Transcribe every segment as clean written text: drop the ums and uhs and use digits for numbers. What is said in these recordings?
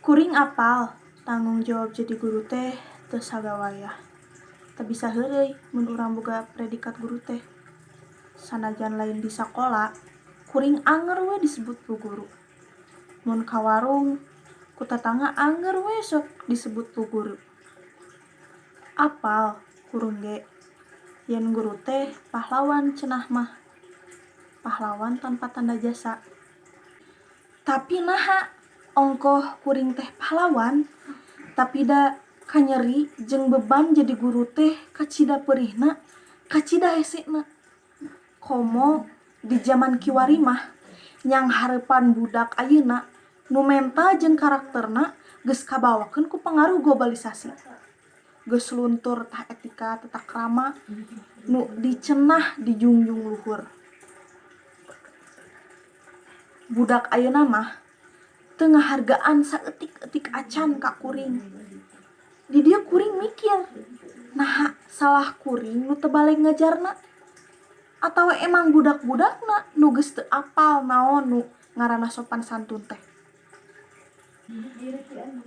Kuring apal tanggung jawab jadi guru teh teu sagawaya. Teu bisa heureuy mun urang boga predikat guru teh. Sanajan lain di sakola, kuring anger we disebut ku guru. Mun ka warung, ku tetangga anger we sok disebut ku guru. Apal kuring ge, yen guru teh pahlawan cenah mah. Pahlawan tanpa tanda jasa. Tapi naha ongkoh kuring teh pahlawan, tapi da kanyeri jeung beban jadi guru teh kacida peurihna, kacida hesena. Komo di zaman kiwari mah nyang hareupan budak ayeuna nu mental jeung karakterna geus kabawakeun ku pengaruh globalisasi. Geus luntur tah etika tata krama nu dicenah di junjung luhur. Budak ayeuna mah teu ngahargaan saeutik-eutik acan ka kuring. Di dieu kuring mikir, naha salah kuring nu teu bale ngajarna? Atawa emang budak-budakna nu geus teu apal naon nu ngaranna sopan santun teh.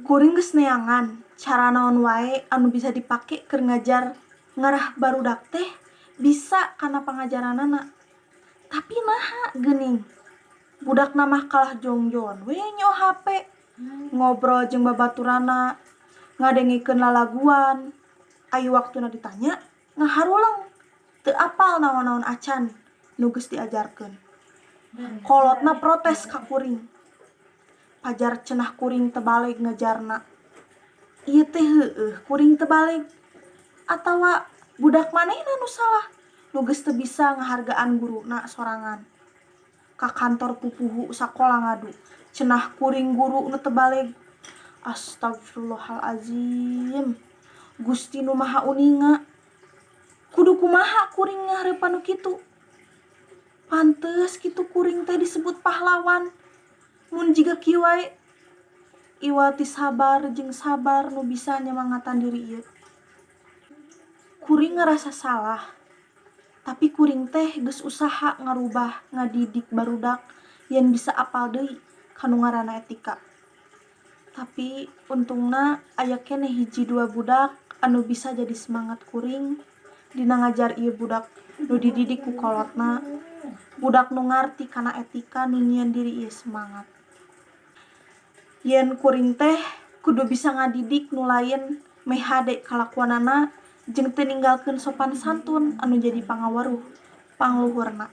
Kuring geus neangan cara naon wae anu bisa dipake keur ngajar ngarah barudak teh bisa kana pangajaranana. Tapi naha geuning? Budakna mah kalah jongjon we nyo HP, ngobrol jeung babaturanna, ngadengikeun lalaguan. Aya waktuna ditanya, ngaharuleng, teu apal naon-naon acan nu geus diajarkeun. Kolotna protes ka kuring. Pajar cenah kuring teu baleg ngajarna. Ieu teh heueuh kuring teu baleg atawa budak manehna nu salah nu geus teu bisa ngahargaan guruna sorangan. Ka kantor pupuhu sakola ngadu, cenah kuring guru nu teu baleg. Astagfirullahalazim. Gusti nu Maha Uninga. Kudu kumaha kuring ngahareupan nu kitu? Pantes kitu kuring teh disebut pahlawan. Mun jiga kieu wae iwal ti sabar jeung sabar nu bisa nyemangatan diri ieu. Kuring ngerasa salah, tapi kuring teh geus usaha ngarubah ngadidik barudak yen bisa apal deui kanu ngaranna etika. Tapi untungna aya keneh hiji dua budak anu bisa jadi semangat kuring dina ngajar ieu budak nu dididik ku kolotna. Budak nu ngarti kana etika nu nyieun diri ieu semangat. Yen kuring teh kudu bisa ngadidik nu lain meh hade kalakuanana jeung teu ninggalkeun sopan santun anu jadi pangawaruh pangluhurna.